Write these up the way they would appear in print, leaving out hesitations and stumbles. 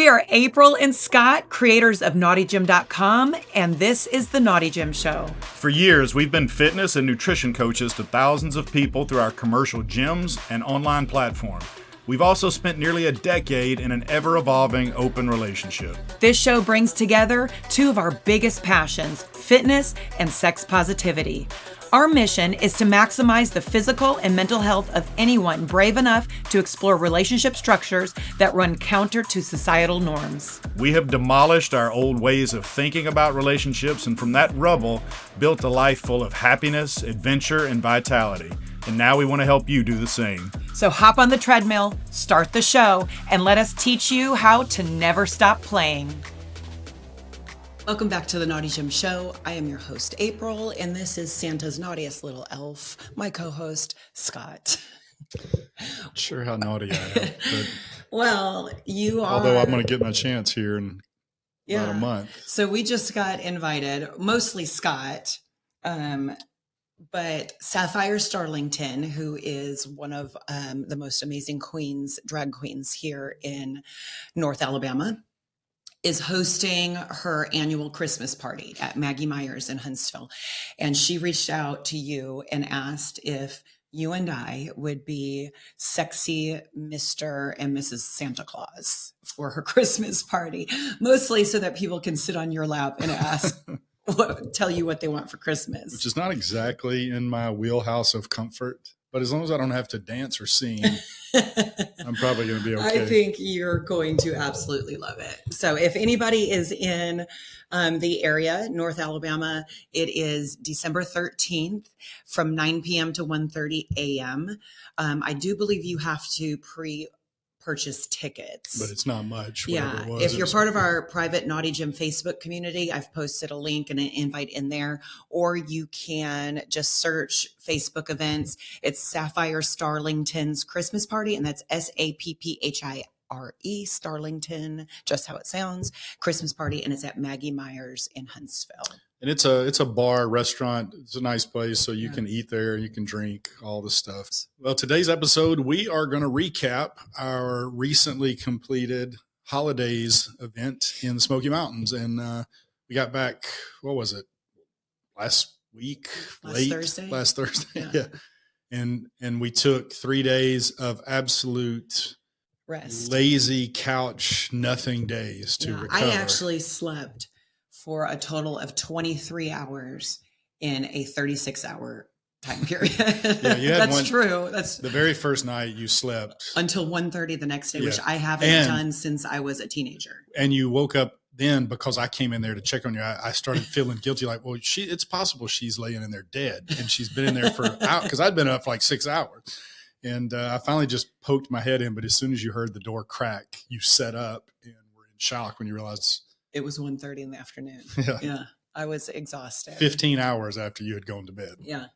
We are April and Scott, creators of NaughtyGym.com, and this is The Naughty Gym Show. For years, we've been fitness and nutrition coaches to thousands of people through our commercial gyms and online platform. We've also spent nearly a decade in an ever-evolving open relationship. This show brings together two of our biggest passions, fitness and sex positivity. Our mission is to maximize the physical and mental health of anyone brave enough to explore relationship structures that run counter to societal norms. We have demolished our old ways of thinking about relationships, and from that rubble, built a life full of happiness, adventure, and vitality. And now we want to help you do the same. So hop on the treadmill, start the show, and let us teach you how to never stop playing. Welcome back to the Naughty Gym Show. I am your host, April, and this is Santa's naughtiest little elf, my co-host, Scott. Not sure how naughty I am. But well, you are. Although I'm going to get my chance here in about a month. So we just got invited, mostly Scott, but Sapphire Starlington, who is one of the most amazing drag queens here in North Alabama, is hosting her annual Christmas party at Maggie Myers in Huntsville. And she reached out to you and asked if you and I would be sexy Mr. and Mrs. Santa Claus for her Christmas party, mostly so that people can sit on your lap and ask, tell you what they want for Christmas. Which is not exactly in my wheelhouse of comfort, but as long as I don't have to dance or sing, I'm probably going to be okay. I think you're going to absolutely love it. So if anybody is in the area, North Alabama, it is December 13th from 9 p.m. to 1:30 a.m. I do believe you have to purchase tickets. But it's not much. Yeah. If you're part of our private Naughty Gym Facebook community, I've posted a link and an invite in there, or you can just search Facebook events. It's Sapphire Starlington's Christmas party, and that's Sapphire Starlington, just how it sounds, Christmas party, and it's at Maggie Myers in Huntsville. And it's a bar, restaurant. It's a nice place, so you can eat there, you can drink, all the stuff. Well, today's episode, we are going to recap our recently completed Holidaze event in the Smoky Mountains. And we got back, what was it, last week? Last Thursday, yeah. And we took 3 days of absolute rest, lazy couch, nothing days to recover. I actually slept for a total of 23 hours in a 36-hour time period. Yeah, that's true. That's the very first night you slept until 1:30 the next day, which I haven't done since I was a teenager. And you woke up then because I came in there to check on you. I started feeling guilty, like, well, it's possible she's laying in there dead, and she's been in there for an hour because I'd been up for like 6 hours. And I finally just poked my head in, but as soon as you heard the door crack, you sat up and were in shock when you realized it was 1:30 in the afternoon. Yeah. I was exhausted. 15 hours after you had gone to bed. Yeah.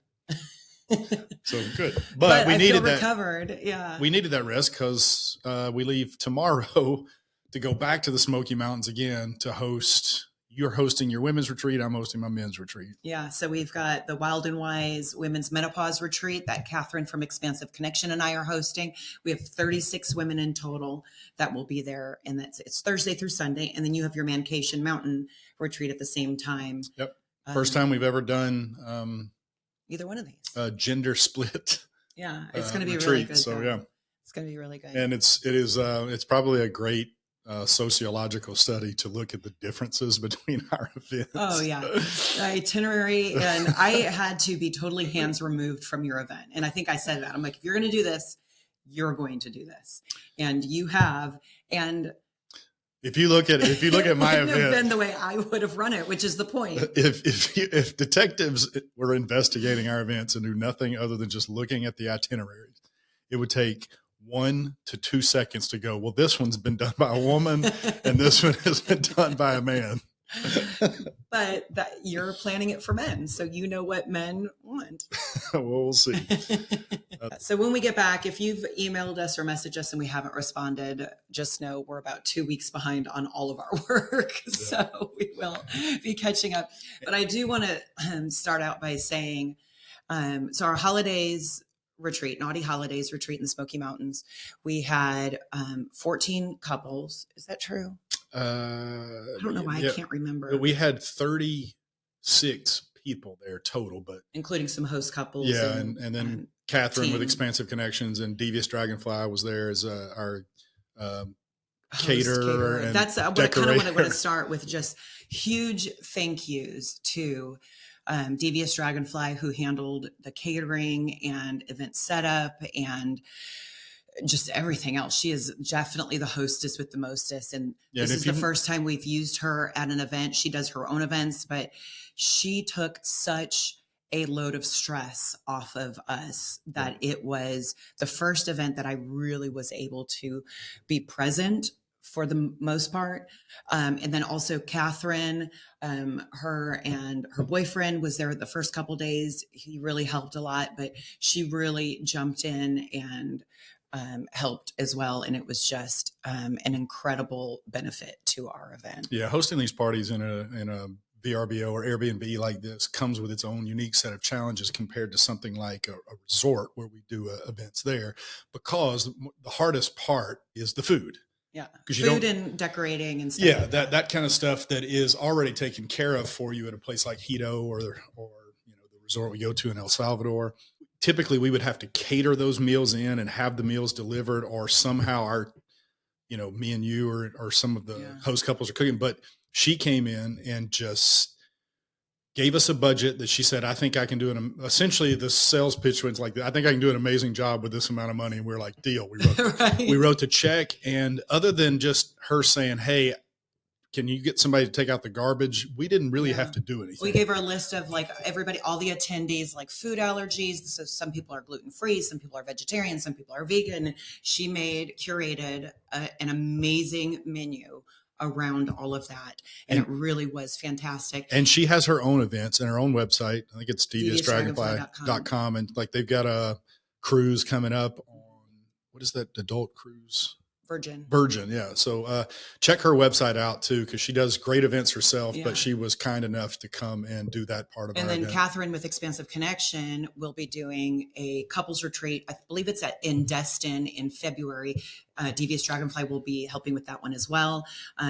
So good. But we needed that. Recovered. Yeah. We needed that rest because we leave tomorrow to go back to the Smoky Mountains again to host. You're hosting your women's retreat. I'm hosting my men's retreat. Yeah. So we've got the Wild and Wise Women's Menopause Retreat that Catherine from Expansive Connection and I are hosting. We have 36 women in total that will be there. And it's Thursday through Sunday. And then you have your Mancation Mountain Retreat at the same time. Yep. First time we've ever done either one of these. Gender split. Yeah. It's going to be retreat, really good. So yeah. It's going to be really good. And it's probably a great sociological study to look at the differences between our events. Oh yeah. The itinerary, and I had to be totally hands removed from your event. And I think I said that. I'm like, if you're going to do this, you're going to do this. And you have. And if you look at my event, have been the way I would have run it, which is the point. If detectives were investigating our events and knew nothing other than just looking at the itineraries, it would take 1 to 2 seconds to go, well, this one's been done by a woman and this one has been done by a man. But you're planning it for men, so you know what men want. Well, we'll see. So when we get back, if you've emailed us or messaged us and we haven't responded, just know we're about 2 weeks behind on all of our work. Yeah. So we will be catching up. But I do want to start out by saying, so our Holidaze retreat, Naughty Holidaze retreat in the Smoky Mountains. We had 14 couples. Is that true? I don't know why I can't remember. We had 36 people there total, but including some host couples. Yeah, and then Catherine with team. Expansive Connections and Devious Dragonfly was there as our caterer. And that's what I kind of want to start with. Just huge thank yous to Devious Dragonfly, who handled the catering and event setup and just everything else. She is definitely the hostess with the mostest. And this is the first time we've used her at an event. She does her own events, but she took such a load of stress off of us that it was the first event that I really was able to be present for the most part. And then also Catherine, her and her boyfriend was there the first couple days. He really helped a lot, but she really jumped in and helped as well. And it was just an incredible benefit to our event. Yeah. Hosting these parties in a VRBO or Airbnb like this comes with its own unique set of challenges compared to something like a resort where we do events there, because the hardest part is the food. Yeah. Food and decorating and stuff. Yeah. That kind of stuff that is already taken care of for you at a place like Hito or the resort we go to in El Salvador. Typically we would have to cater those meals in and have the meals delivered, or somehow me and you or some of the host couples are cooking. But she came in and just gave us a budget that she said, I think I can do essentially the sales pitch was like, I think I can do an amazing job with this amount of money. And we're like, deal. We wrote the check. And other than just her saying, hey, can you get somebody to take out the garbage? We didn't really have to do anything. We gave her a list of like everybody, all the attendees, like food allergies. So some people are gluten-free, some people are vegetarian, some people are vegan. She curated an amazing menu around all of that. And it really was fantastic. And she has her own events and her own website. I think it's deviousdragonfly.com. And like they've got a cruise coming up on, what is that adult cruise? Virgin. Yeah. So check her website out too, because she does great events herself, but she was kind enough to come and do that part of it. And then Catherine with Expansive Connection will be doing a couples retreat. I believe it's in Destin in February. Devious Dragonfly will be helping with that one as well.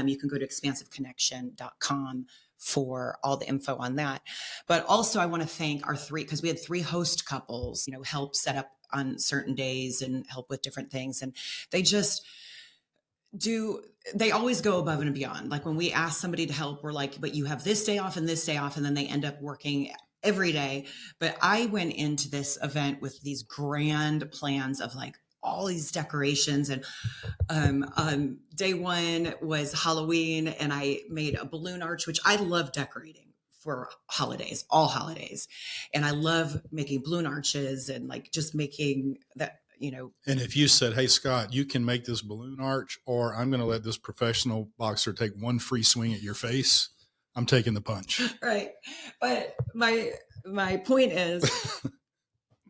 You can go to expansiveconnection.com for all the info on that. But also I want to thank our because we had 3 host couples, help set up on certain days and help with different things. And they always go above and beyond. Like when we ask somebody to help, we're like, but you have this day off and this day off. And then they end up working every day. But I went into this event with these grand plans of like all these decorations. And day one was Halloween, and I made a balloon arch, which I love decorating for holidays, all holidays. And I love making balloon arches and like just making that, And if you said, hey, Scott, you can make this balloon arch, or I'm going to let this professional boxer take one free swing at your face, I'm taking the punch. Right. But my point is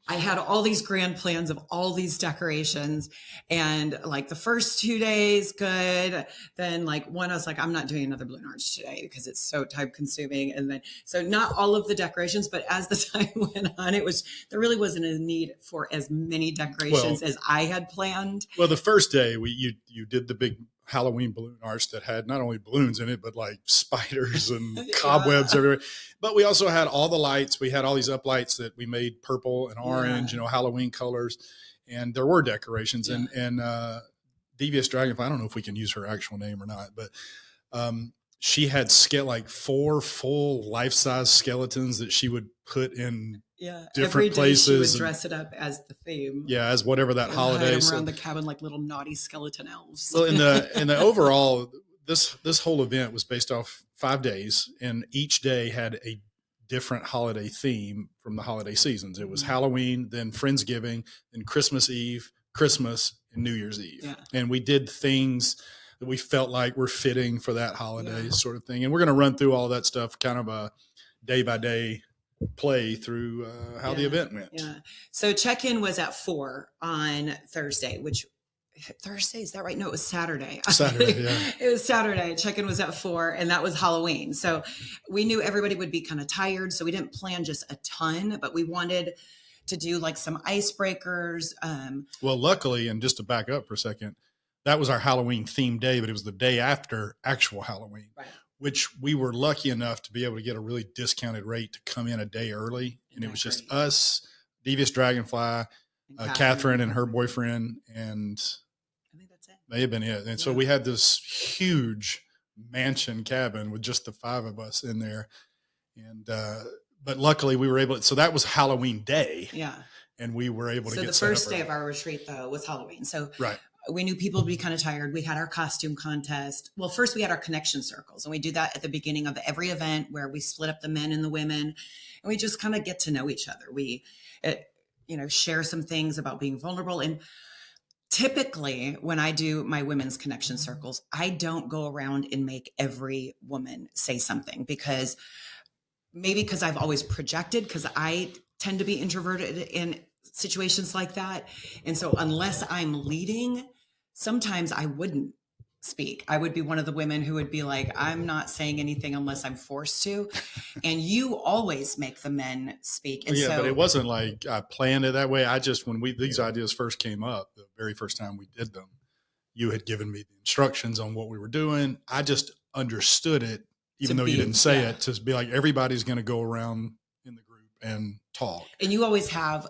I had all these grand plans of all these decorations, and like the first 2 days, good. Then like one, I was like, I'm not doing another balloon arch today because it's so time consuming. And then, so not all of the decorations, but as the time went on, there really wasn't a need for as many decorations as I had planned. Well, the first day you did the big Halloween balloon arch that had not only balloons in it, but like spiders and cobwebs everywhere. But we also had all the lights. We had all these up lights that we made purple and orange, Halloween colors. And there were decorations. Yeah. And Devious Dragonfly, I don't know if we can use her actual name or not, but she had 4 full life-size skeletons that she would put in different every day places. She would dress it up as the theme. Yeah, as whatever that holiday. Hide them around the cabin like little naughty skeleton elves. Well, in the overall, this whole event was based off 5 days, and each day had a different holiday theme from the holiday seasons. It was Halloween, then Friendsgiving, then Christmas Eve, Christmas, and New Year's Eve. Yeah. And we did things that we felt like were fitting for that holiday sort of thing. And we're going to run through all that stuff, kind of a day by day play through how the event went. Yeah. So check-in was at 4 on Thursday, is that right? No, it was Saturday. It was Saturday. Check-in was at 4, and that was Halloween. So we knew everybody would be kind of tired. So we didn't plan just a ton, but we wanted to do like some icebreakers. Well, luckily, and just to back up for a second, that was our Halloween themed day, but it was the day after actual Halloween, Right. which we were lucky enough to be able to get a really discounted rate to come in a day early. And it was just us, Devious Dragonfly, Catherine and her boyfriend, and I think that's it. May have been it. And so we had this huge mansion cabin with just the 5 of us in there. And, but luckily we were able to, so that was Halloween day. Yeah. And we were able to get the first day of our retreat though was Halloween. So right. We knew people would be kind of tired. We had our costume contest. Well, first we had our connection circles, and we do that at the beginning of every event where we split up the men and the women, and we just kind of get to know each other. We, share some things about being vulnerable. And typically when I do my women's connection circles, I don't go around and make every woman say something because I've always projected, because I tend to be introverted in situations like that. And so unless I'm leading, sometimes I wouldn't speak. I would be one of the women who would be like, I'm not saying anything unless I'm forced to. And you always make the men speak. And but it wasn't like I planned it that way. I just, when these ideas first came up, the very first time we did them, you had given me the instructions on what we were doing. I just understood it, even though you didn't say it, to be like, everybody's going to go around in the group and talk. And you always have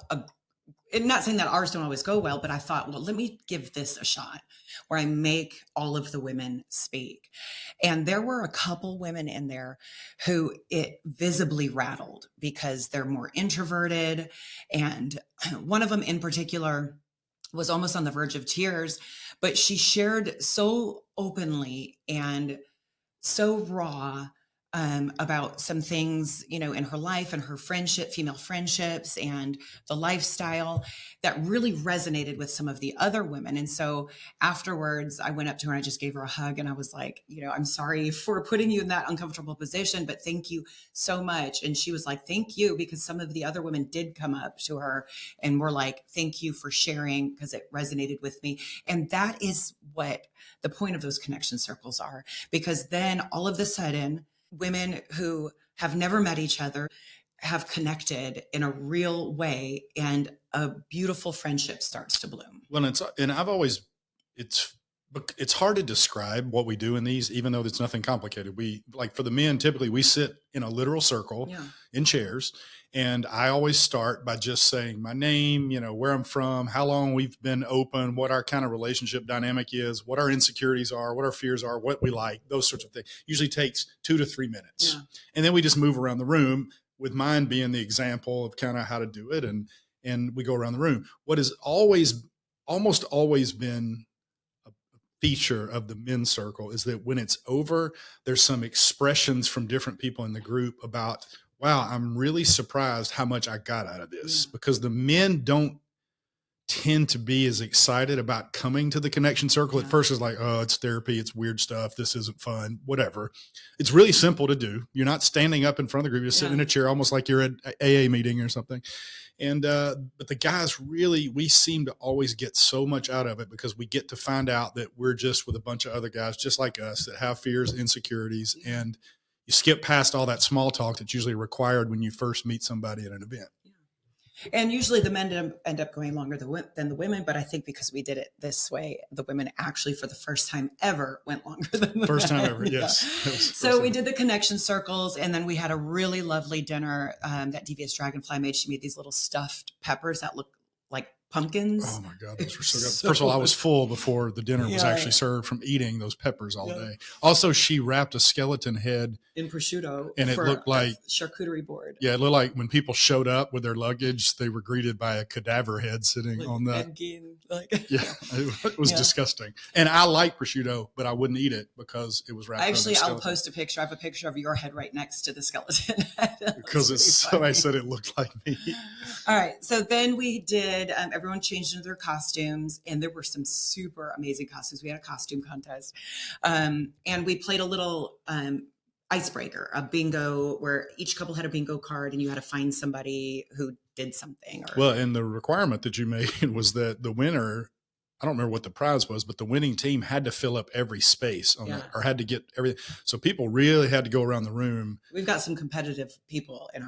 and not saying that ours don't always go well, but I thought, well, let me give this a shot where I make all of the women speak. And there were a couple women in there who it visibly rattled because they're more introverted. And one of them in particular was almost on the verge of tears, but she shared so openly and so raw about some things, in her life and her female friendships and the lifestyle that really resonated with some of the other women. And so afterwards I went up to her and I just gave her a hug and I was like, I'm sorry for putting you in that uncomfortable position, but thank you so much. And she was like, thank you, because some of the other women did come up to her and were like, thank you for sharing, because it resonated with me. And that is what the point of those connection circles are, because then all of a sudden, women who have never met each other have connected in a real way, and a beautiful friendship starts to bloom. Well, it's hard to describe what we do in these, even though it's nothing complicated. We, like for the men, typically we sit in a literal circle in chairs. And I always start by just saying my name, where I'm from, how long we've been open, what our kind of relationship dynamic is, what our insecurities are, what our fears are, what we like, those sorts of things. Usually takes 2 to 3 minutes. Yeah. And then we just move around the room, with mine being the example of kind of how to do it. And we go around the room. What has almost always been a feature of the men's circle is that when it's over, there's some expressions from different people in the group about, wow, I'm really surprised how much I got out of this, because the men don't tend to be as excited about coming to the connection circle. At first it's like, oh, it's therapy, it's weird stuff, this isn't fun, whatever. It's really simple to do. You're not standing up in front of the group, you're sitting in a chair almost like you're at an AA meeting or something. And but the guys really, we seem to always get so much out of it, because we get to find out that we're just with a bunch of other guys just like us that have fears, insecurities, and you skip past all that small talk that's usually required when you first meet somebody at an event. And usually the men end up going longer than the women, but I think because we did it this way, the women actually for the first time ever went longer than the first men. Time ever, yes. So we did the connection circles, and then we had a really lovely dinner that Devious Dragonfly made. She made these little stuffed peppers that look like pumpkins. Oh my God, those were so good. First of all, I was full before the dinner was actually served from eating those peppers all day. Also, she wrapped a skeleton head in prosciutto, and it looked like charcuterie board. Yeah, it looked like when people showed up with their luggage, they were greeted by a cadaver head sitting on that. It was disgusting. And I like prosciutto, but I wouldn't eat it because it was wrapped. Actually, I'll post a picture. I have a picture of your head right next to the skeleton head. Because I said it looked like me. All right, so then we did. Everyone changed into their costumes, and there were some super amazing costumes. We had a costume contest, and we played a little icebreaker, a bingo, where each couple had a bingo card, and you had to find somebody who did something. Well, and the requirement that you made was that the winner, I don't remember what the prize was, but the winning team had to fill up every space on that, or had to get everything. So people really had to go around the room. We've got some competitive people in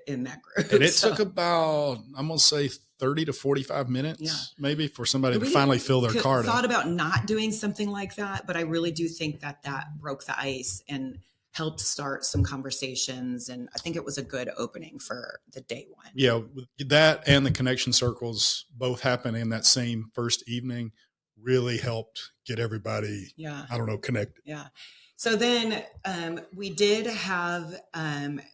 in that group. And it took about, I'm going to say 30 to 45 minutes, maybe, for somebody to finally fill their card up. Thought about not doing something like that, but I really do think that broke the ice and helped start some conversations. And I think it was a good opening for the day one. Yeah, that and the connection circles both happened in that same first evening really helped get everybody, connected. Yeah. So then we did have,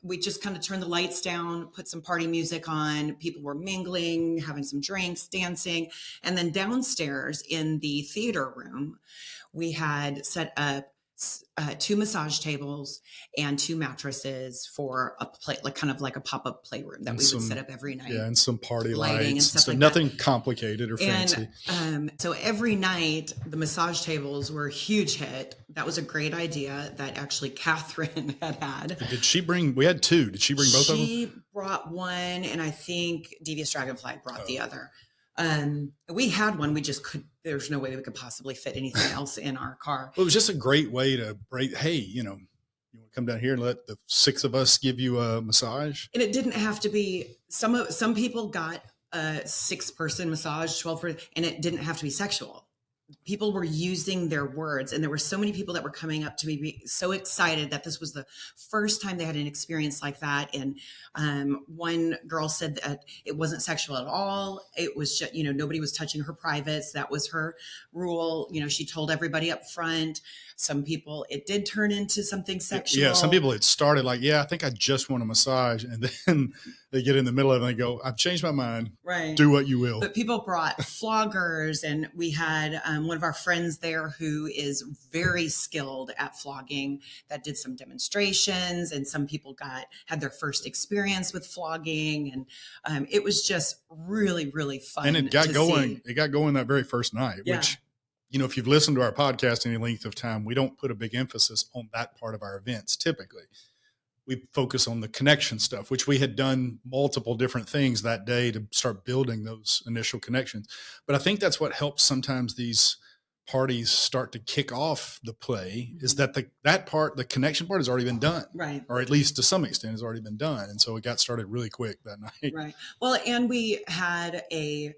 we just kind of turned the lights down, put some party music on. People were mingling, having some drinks, dancing. And then downstairs in the theater room, we had set up 2 massage tables and 2 mattresses for a play, kind of like a pop-up playroom that we would set up every night. Yeah, and some party lights and stuff like nothing that. complicated or fancy. And so every night the massage tables were a huge hit. That was a great idea that actually Catherine had. Did she bring? We had 2. Did she bring both of them? She brought one, and I think Devious Dragonfly brought the other. We had one. We just could. There's no way we could possibly fit anything else in our car. Well, it was just a great way to break. Hey, you want to come down here and let the 6 of us give you a massage? And it didn't have to be. Some people got a 6-person massage, 12-person, and it didn't have to be sexual. People were using their words, and there were so many people that were coming up to me so excited that this was the first time they had an experience like that. And one girl said that it wasn't sexual at all. It was just, nobody was touching her privates. That was her rule. She told everybody up front. Some people, it did turn into something sexual. Yeah, some people, it started like, I think I just want a massage. And then they get in the middle of it and they go, I've changed my mind. Right. Do what you will. But people brought floggers, and we had one of our friends there who is very skilled at flogging that did some demonstrations, and some people had their first experience with flogging. And it was just really, really fun. And it got going that very first night, which, if you've listened to our podcast any length of time, we don't put a big emphasis on that part of our events. Typically, we focus on the connection stuff, which we had done multiple different things that day to start building those initial connections. But I think that's what helps sometimes these parties start to kick off the play, is that the connection part has already been done. Right. Or at least to some extent has already been done. And so it got started really quick that night. Right. Well, and we had a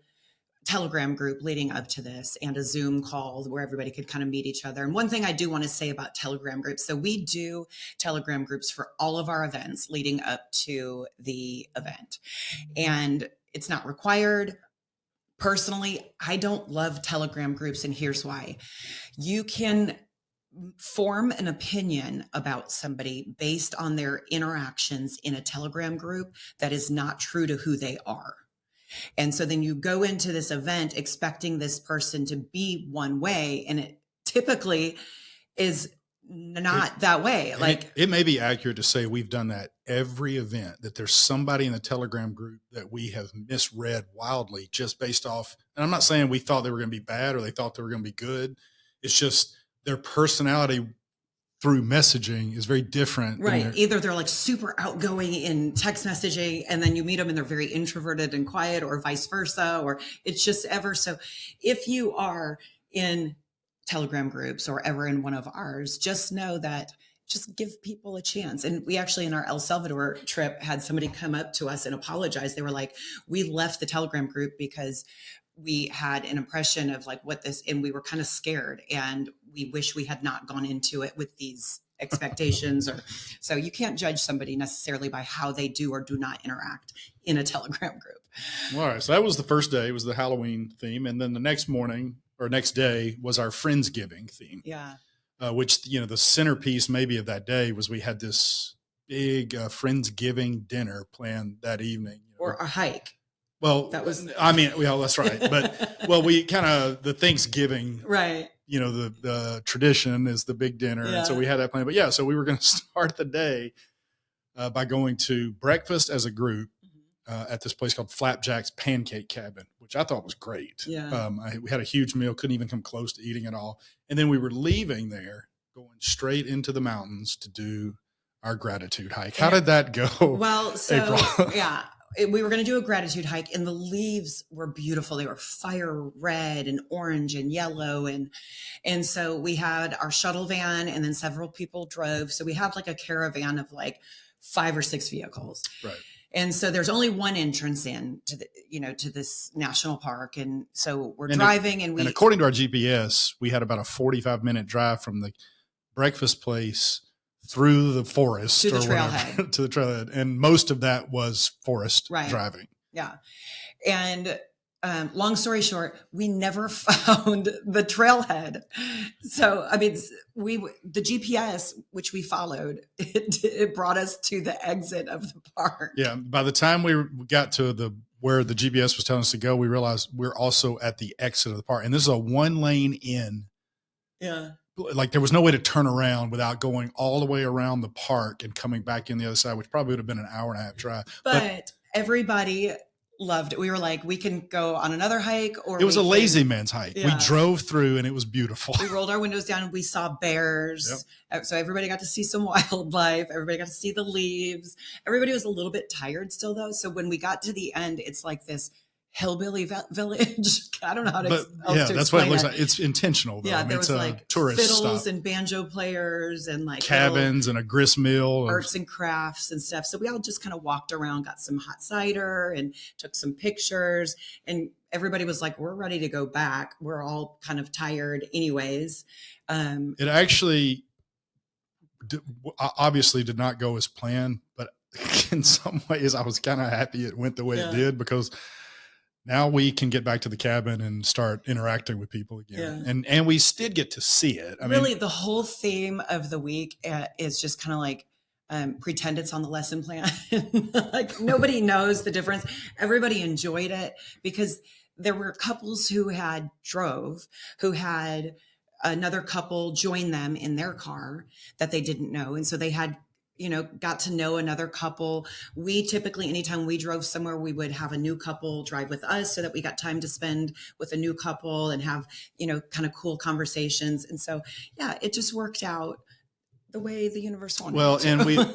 Telegram group leading up to this and a Zoom call where everybody could kind of meet each other. And one thing I do want to say about Telegram groups, so we do Telegram groups for all of our events leading up to the event. And it's not required. Personally, I don't love Telegram groups, and here's why. You can form an opinion about somebody based on their interactions in a Telegram group that is not true to who they are. And so then you go into this event expecting this person to be one way, and it typically is not that way. Like it may be accurate to say we've done that every event, that there's somebody in the Telegram group that we have misread wildly just based off. And I'm not saying we thought they were going to be bad or they thought they were going to be good. It's just their personality through messaging is very different. Right. Either they're like super outgoing in text messaging, and then you meet them and they're very introverted and quiet, or vice versa, or it's just ever. So if you are in Telegram groups or ever in one of ours, just know that just give people a chance. And we actually, in our El Salvador trip, had somebody come up to us and apologize. They were like, we left the Telegram group because we had an impression of like what this, and we were kind of scared, and we wish we had not gone into it with these expectations. Or so you can't judge somebody necessarily by how they do or do not interact in a Telegram group. All right. So that was the first day. It was the Halloween theme. And then the next morning or next day was our Friendsgiving theme. Yeah. Which, the centerpiece maybe of that day was we had this big Friendsgiving dinner planned that evening. Or a hike. Well, that was, that's right. But, we kind of, the Thanksgiving, right. The tradition is the big dinner. Yeah. And so we had that plan, but so we were going to start the day by going to breakfast as a group at this place called Flapjack's Pancake Cabin, which I thought was great. Yeah. We had a huge meal, couldn't even come close to eating it all. And then we were leaving there, going straight into the mountains to do our gratitude hike. How did that go? Well, so April? Yeah. We were going to do a gratitude hike, and the leaves were beautiful. They were fire red and orange and yellow. And so we had our shuttle van, and then several people drove. So we had like a caravan of like 5 or 6 vehicles. Right. And so there's only one entrance in to the, to this national park. And so we're And driving and according to our GPS, we had about a 45-minute drive from the breakfast place through the forest to the or whatever, trailhead. to the trailhead. And most of that was forest driving. Yeah. And long story short, we never found the trailhead. So, I mean, the GPS, which we followed, it brought us to the exit of the park. Yeah. By the time we got to where the GPS was telling us to go, we realized we're also at the exit of the park. And this is a 1-lane in. Yeah. Like there was no way to turn around without going all the way around the park and coming back in the other side, which probably would have been an hour and a half drive. But everybody loved it. We were like, we can go on another hike, or it was a lazy man's hike. Yeah. We drove through and it was beautiful. We rolled our windows down and we saw bears. Yep. So everybody got to see some wildlife. Everybody got to see the leaves. Everybody was a little bit tired still though. So when we got to the end, it's like this hillbilly village. I don't know how to that's what it looks like. It's intentional though. Yeah, there was like tourist fiddles stop. And banjo players and like cabins and a grist mill, arts and crafts and stuff. So we all just kind of walked around, got some hot cider and took some pictures, and everybody was like, we're ready to go back. We're all kind of tired anyways. It actually obviously did not go as planned, but in some ways I was kind of happy it went the way it did, because now we can get back to the cabin and start interacting with people again. Yeah. And we did get to see it. I mean, the whole theme of the week is just kind of like, pretend it's on the lesson plan. Like nobody knows the difference. Everybody enjoyed it because there were couples who had another couple join them in their car that they didn't know. And so they had, got to know another couple. We typically, anytime we drove somewhere, we would have a new couple drive with us so that we got time to spend with a new couple and have, kind of cool conversations. And so, yeah, it just worked out the way the universe wanted. Well,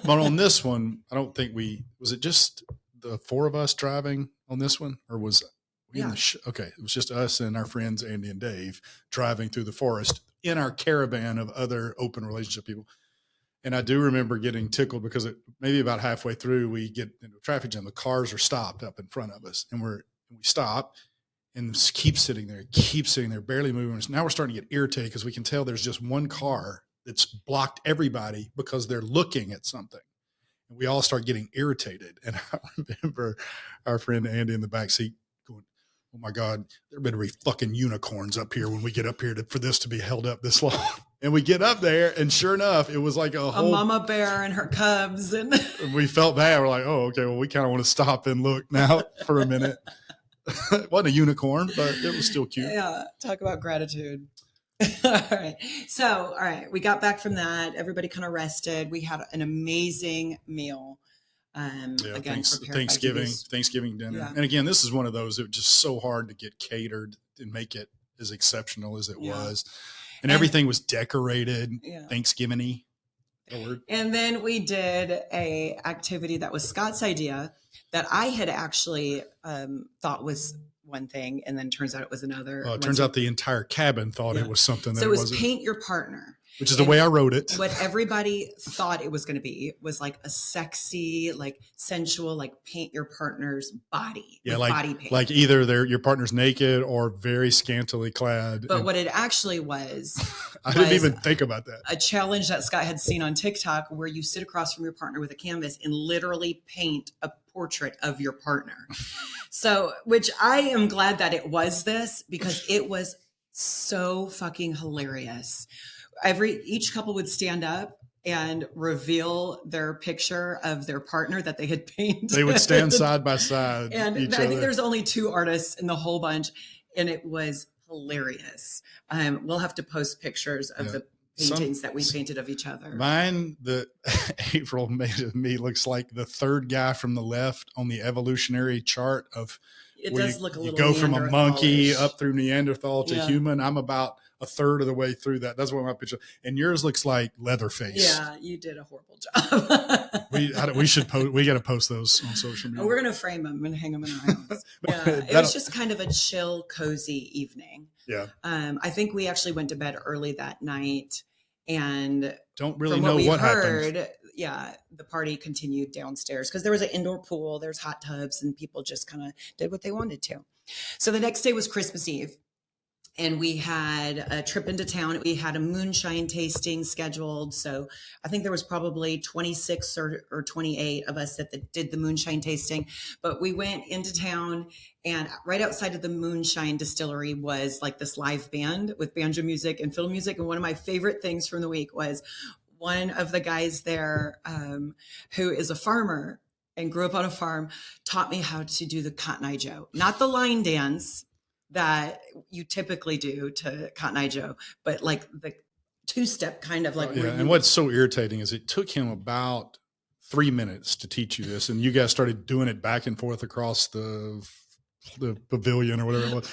but on this one, I don't think was it just the 4 of us driving on this one, or was we in the okay, it was just us and our friends, Andy and Dave, driving through the forest in our caravan of other open relationship people. And I do remember getting tickled because maybe about halfway through, we get into a traffic jam. The cars are stopped up in front of us, and we stop and keep sitting there, barely moving. Now we're starting to get irritated because we can tell there's just one car that's blocked everybody because they're looking at something. And we all start getting irritated. And I remember our friend Andy in the back seat going, "Oh my God, there better be fucking unicorns up here when we get up here for this to be held up this long." And we get up there, and sure enough, it was like a whole mama bear and her cubs. And we felt bad. We're like, oh, okay, well, we kind of want to stop and look now for a minute. It wasn't a unicorn, but it was still cute. Yeah, talk about gratitude. All right. So, we got back from that. Everybody kind of rested. We had an amazing meal. Again, Thanksgiving dinner. Yeah. And again, this is one of those that was just so hard to get catered and make it as exceptional as it was. And everything was decorated, Thanksgiving-y. And then we did a activity that was Scott's idea that I had actually thought was one thing, and then turns out it was another. It turns out the entire cabin thought it was something that it wasn't. Paint your partner. Which is the way I wrote it. What everybody thought it was going to be was like a sexy, like sensual, like paint your partner's body. Yeah, body paint. Like either your partner's naked or very scantily clad. But what it actually was, I didn't even think about that. A challenge that Scott had seen on TikTok where you sit across from your partner with a canvas and literally paint a portrait of your partner. So, which I am glad that it was this, because it was so fucking hilarious. Each couple would stand up and reveal their picture of their partner that they had painted. They would stand side by side. And I think there's only 2 artists in the whole bunch, and it was hilarious. We'll have to post pictures of the paintings that we painted of each other. Mine, that April made of me, looks like the 3rd guy from the left on the evolutionary chart of. It does look a little. You go from a monkey up through Neanderthal to human. I'm about a third of the way through that. That's what my picture. And yours looks like Leatherface. Yeah, you did a horrible job. We should post. We got to post those on social media. We're gonna frame them and hang them in our house. Yeah, it was just kind of a chill, cozy evening. Yeah. I think we actually went to bed early that night, and don't really know what happened. yeah, the party continued downstairs because there was an indoor pool, there's hot tubs, and people just kind of did what they wanted to. So the next day was Christmas Eve. And we had a trip into town. We had a moonshine tasting scheduled. So I think there was probably 26 or 28 of us that did the moonshine tasting. But we went into town, and right outside of the moonshine distillery was like this live band with banjo music and fiddle music. And one of my favorite things from the week was one of the guys there who is a farmer and grew up on a farm taught me how to do the Cotton Eye Joe, not the line dance that you typically do to Cotton Eye Joe, but like the two-step kind of like. Yeah, and what's so irritating is it took him about 3 minutes to teach you this, and you guys started doing it back and forth across the pavilion or whatever it was.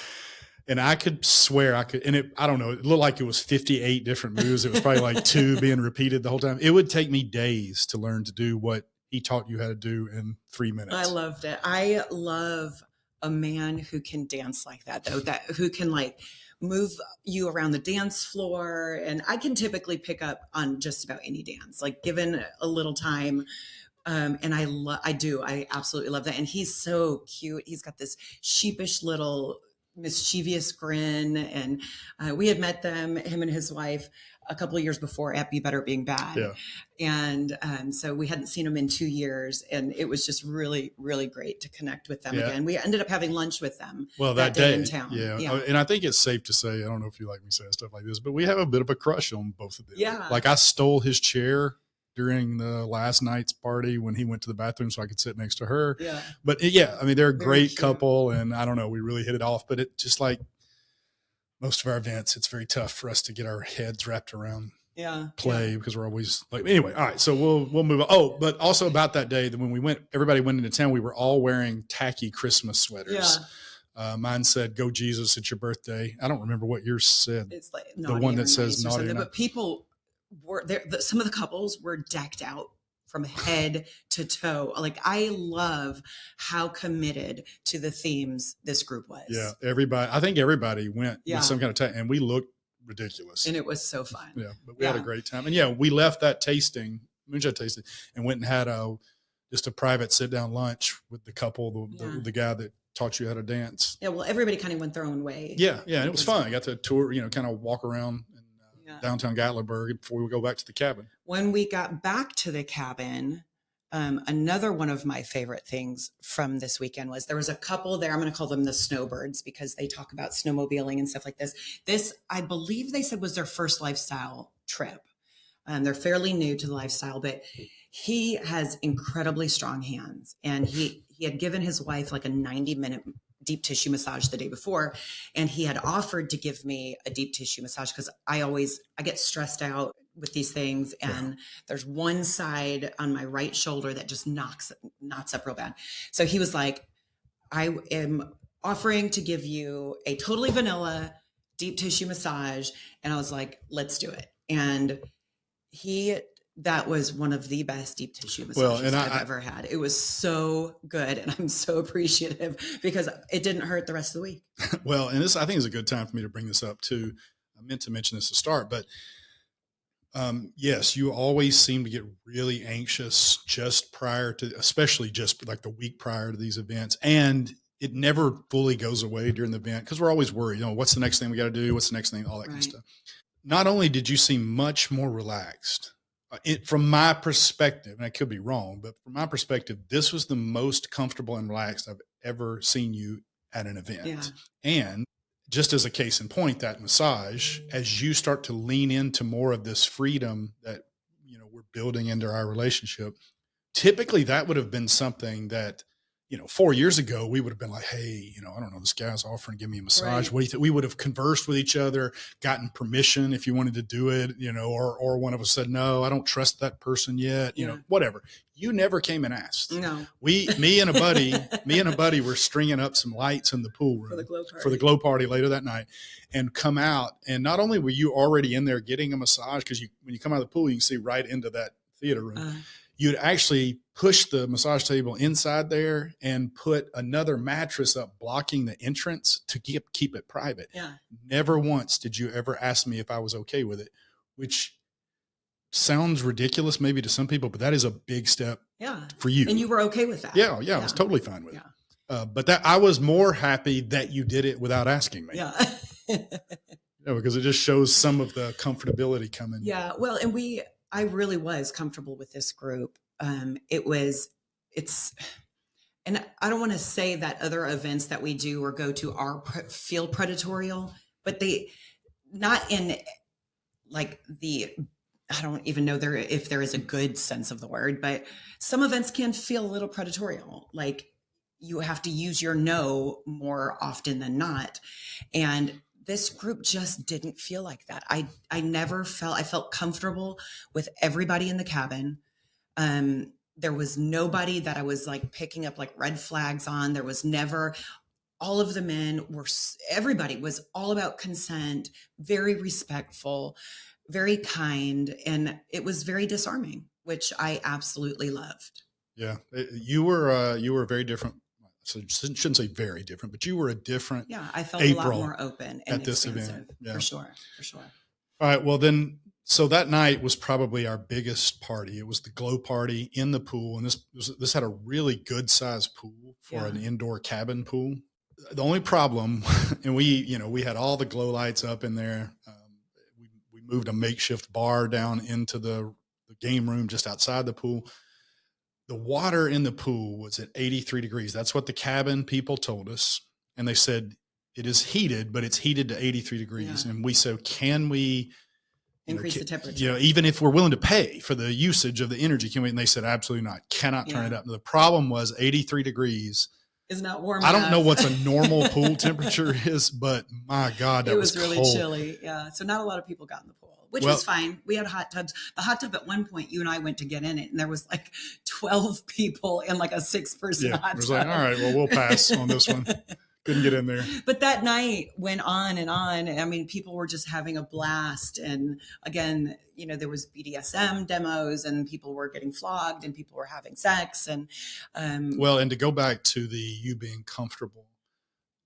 And I could swear I don't know, it looked like it was 58 different moves. It was probably like 2 being repeated the whole time. It would take me days to learn to do what he taught you how to do in 3 minutes. I loved it. I love a man who can dance like that, though, who can like move you around the dance floor. And I can typically pick up on just about any dance, like given a little time. And I absolutely love that. And he's so cute. He's got this sheepish little mischievous grin. And we had met him and his wife, a couple of years before at Be Better Being Bad. Yeah. And so we hadn't seen them in 2 years. And it was just really, really great to connect with them again. We ended up having lunch with them that day in town. Yeah. And I think it's safe to say, I don't know if you like me saying stuff like this, but we have a bit of a crush on both of them. Yeah. Like I stole his chair during the last night's party when he went to the bathroom so I could sit next to her. Yeah. But I mean, they're a Very great cute couple, and I don't know, we really hit it off, but it just like most of our events, it's very tough for us to get our heads wrapped around play because we're always like, anyway. All right. So we'll move on. Oh, but also about that day that when everybody went into town, we were all wearing tacky Christmas sweaters. Yeah. Mine said, "Go Jesus, it's your birthday." I don't remember what yours said. It's like the one that says naughty. But people were there. Some of the couples were decked out from head to toe. Like I love how committed to the themes this group was. Yeah. I think everybody went with some kind of tag, and we looked ridiculous. And it was so fun. Yeah. But we had a great time. And we left that moonshine tasting, and went and had just a private sit down lunch with the couple, the guy that taught you how to dance. Yeah. Well, everybody kind of went their own way. Yeah. Yeah. And it was fun. I got to tour, kind of walk around downtown Gatlinburg before we go back to the cabin. When we got back to the cabin, another one of my favorite things from this weekend was there was a couple there. I'm going to call them the Snowbirds because they talk about snowmobiling and stuff like this. This, I believe they said, was their first lifestyle trip. They're fairly new to the lifestyle, but he has incredibly strong hands. And he had given his wife like a 90-minute deep tissue massage the day before. And he had offered to give me a deep tissue massage because I get stressed out with these things. And there's one side on my right shoulder that just knots up real bad. So he was like, I am offering to give you a totally vanilla deep tissue massage. And I was like, let's do it. And that was one of the best deep tissue massages I've ever had. It was so good. And I'm so appreciative because it didn't hurt the rest of the week. Well, and this, I think, is a good time for me to bring this up too. I meant to mention this to start, but yes, you always seem to get really anxious just prior to, especially just like the week prior to these events. And it never fully goes away during the event because we're always worried, what's the next thing we got to do? What's the next thing? All that kind of stuff. Not only did you seem much more relaxed, from my perspective, and I could be wrong, but from my perspective, this was the most comfortable and relaxed I've ever seen you at an event. Yeah. And just as a case in point, that massage, as you start to lean into more of this freedom that, we're building into our relationship, typically that would have been something that, 4 years ago, we would have been like, hey, I don't know, this guy's offering to give me a massage. Right. What do you think? We would have conversed with each other, gotten permission if you wanted to do it, or one of us said, no, I don't trust that person yet, whatever. You never came and asked. No. Me and a buddy were stringing up some lights in the pool room for the glow party later that night and come out. And not only were you already in there getting a massage, because when you come out of the pool, you can see right into that theater room. You'd actually push the massage table inside there and put another mattress up blocking the entrance to keep it private. Yeah. Never once did you ever ask me if I was okay with it, which sounds ridiculous maybe to some people, but that is a big step for you. And you were okay with that. Yeah. I was totally fine with it. But that I was more happy that you did it without asking me. Yeah. Because it just shows some of the comfortability coming. Yeah. Well, and I really was comfortable with this group. And I don't want to say that other events that we do or go to are feel predatorial, but they not in like I don't even know if there is a good sense of the word, but some events can feel a little predatorial. Like you have to use your no more often than not. And this group just didn't feel like that. I felt comfortable with everybody in the cabin. There was nobody that I was like picking up like red flags on. There was never, all of the men everybody was all about consent, very respectful, very kind. And it was very disarming, which I absolutely loved. Yeah. You were very different. So shouldn't say very different, but you were a different. Yeah. I felt April a lot more open and at this event. Yeah. For sure. All right. Well, then, so that night was probably our biggest party. It was the glow party in the pool. And this had a really good sized pool for an indoor cabin pool. The only problem, and we had all the glow lights up in there. We moved a makeshift bar down into the game room just outside the pool. The water in the pool was at 83 degrees. That's what the cabin people told us. And they said, it is heated, but it's heated to 83 degrees. Yeah. And we said, can we increase the temperature? Even if we're willing to pay for the usage of the energy, can we? And they said, absolutely not. Cannot turn it up. And the problem was 83 degrees is not warm enough. I don't know enough. what's a normal pool temperature is, but my God, that was really cold. Chilly. Yeah. So not a lot of people got in the pool, which was fine. We had hot tubs. The hot tub at one point, you and I went to get in it, and there was like 12 people in like a 6-person hot tub. It was like, all right, well, we'll pass on this one. Couldn't get in there. But that night went on and on. I mean, people were just having a blast. And again, there was BDSM demos and people were getting flogged and people were having sex. And and to go back to you being comfortable,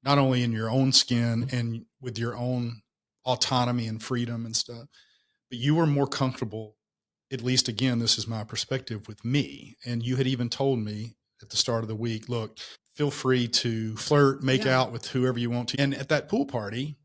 not only in your own skin and with your own autonomy and freedom and stuff, but you were more comfortable, at least again, this is my perspective, with me. And you had even told me at the start of the week, look, feel free to flirt, make out with whoever you want to. And at that pool party,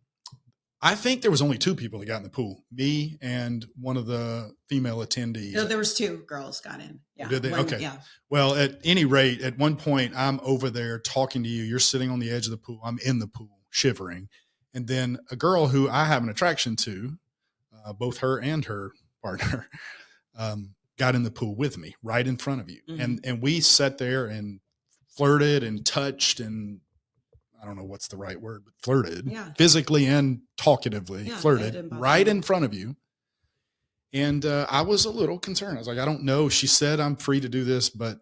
I think there was only 2 people that got in the pool, me and one of the female attendees. No, there was 2 girls got in. Yeah. Did they? Okay. Yeah. Well, at any rate, at one point I'm over there talking to you. You're sitting on the edge of the pool. I'm in the pool shivering. And then a girl who I have an attraction to, both her and her partner, got in the pool with me right in front of you. Mm-hmm. And we sat there and flirted and touched and I don't know what's the right word, but flirted physically and talkatively, flirted right in front of you. And I was a little concerned. I was like, I don't know. She said, I'm free to do this, but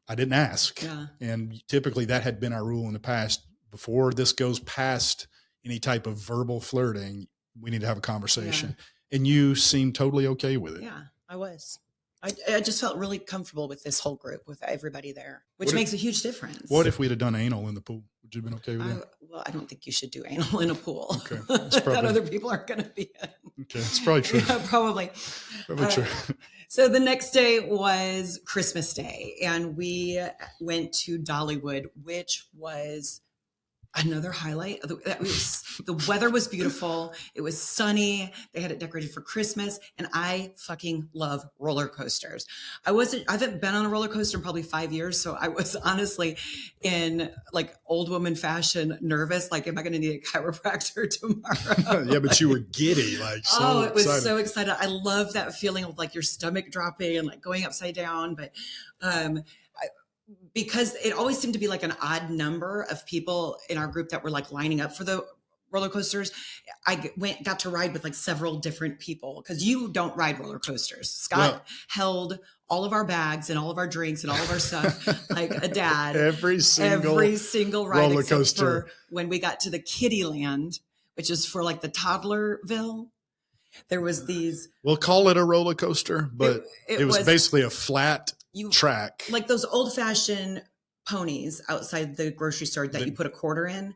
I didn't ask. Yeah. And typically that had been our rule in the past. Before this goes past any type of verbal flirting, we need to have a conversation. Yeah. And you seemed totally okay with it. Yeah, I was. I just felt really comfortable with this whole group, with everybody there, which makes a huge difference. What if we'd have done anal in the pool? Would you have been okay with that? Well, I don't think you should do anal in a pool. Okay. That other people aren't going to be in. Okay, it's probably true. Yeah, probably. Probably true. So the next day was Christmas Day, and we went to Dollywood, which was another highlight. The weather was beautiful. It was sunny. They had it decorated for Christmas, and I fucking love roller coasters. I haven't been on a roller coaster in probably 5 years, so I was honestly in like old woman fashion nervous. Like, am I going to need a chiropractor tomorrow? Yeah, but you were giddy, like so. It was excited. So excited. I love that feeling of like your stomach dropping and like going upside down, but because it always seemed to be like an odd number of people in our group that were like lining up for the roller coasters. I got to ride with like several different people because you don't ride roller coasters. Scott held all of our bags and all of our drinks and all of our stuff like a dad. Every single ride roller coaster. For when we got to the Kiddie Land, which is for like the Toddlerville. There was these. We'll call it a roller coaster, but it was basically a flat track, like those old-fashioned ponies outside the grocery store that you put a quarter in.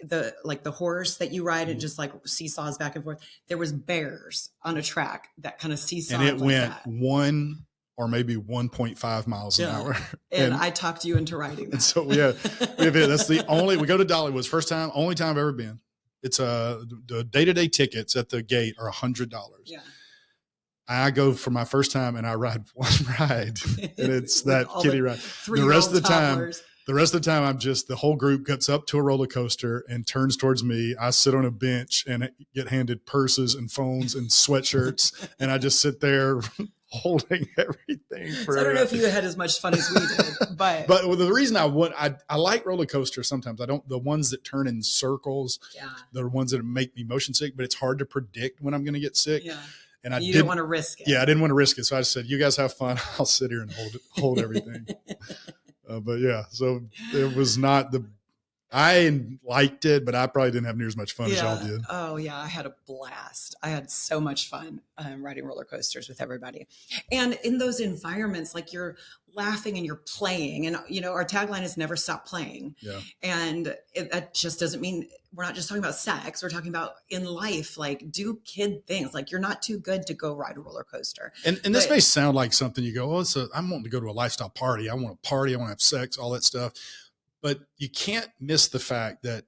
the horse that you ride, it just like seesaws back and forth. There was bears on a track that kind of seesawed, and it like went that. 1 or maybe 1.5 miles an hour. And I talked you into riding that. And so we have that's the only, we go to Dollywood's first time, only time I've ever been. It's the day-to-day tickets at the gate are $100. Yeah. I go for my first time and I ride one ride, and it's that kiddie ride. The rest of the time, I'm just, the whole group gets up to a roller coaster and turns towards me. I sit on a bench and get handed purses and phones and sweatshirts, and I just sit there holding everything. So I don't know if you had as much fun as we did, but the reason I like roller coasters sometimes. I don't, the ones that turn in circles, the ones that make me motion sick, but it's hard to predict when I'm going to get sick. Yeah. And I didn't want to risk it. Yeah, I didn't want to risk it. So I just said, you guys have fun. I'll sit here and hold everything. But yeah, so it was not I liked it, but I probably didn't have near as much fun as y'all did. Oh yeah, I had a blast. I had so much fun riding roller coasters with everybody. And in those environments, like you're laughing and you're playing, and our tagline is never stop playing. Yeah. And that just doesn't mean we're not just talking about sex. We're talking about in life, like do kid things. Like you're not too good to go ride a roller coaster. And this may sound like something you go, I'm wanting to go to a lifestyle party. I want to party. I want to have sex, all that stuff. But you can't miss the fact that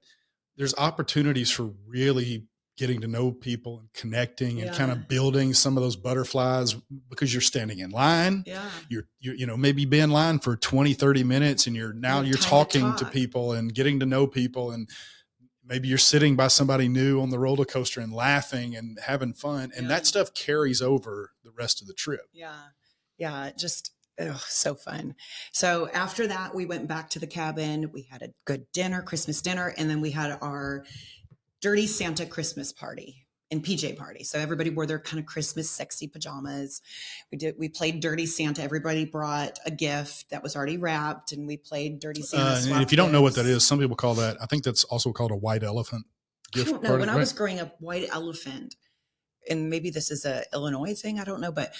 there's opportunities for really getting to know people and connecting and kind of building some of those butterflies, because you're standing in line. Yeah. You're maybe be in line for 20, 30 minutes, and you're talking to people and getting to know people. And maybe you're sitting by somebody new on the roller coaster and laughing and having fun. And that stuff carries over the rest of the trip. Yeah. Yeah. Just, so fun. So after that, we went back to the cabin. We had a good dinner, Christmas dinner, and then we had our Dirty Santa Christmas party and PJ party. So everybody wore their kind of Christmas sexy pajamas. We played Dirty Santa. Everybody brought a gift that was already wrapped, and we played Dirty Santa. And if you don't know what that is, some people call that, I think that's also called a white elephant gift. I don't know. Party, when I was growing up, white elephant, and maybe this is a Illinois thing, I don't know, but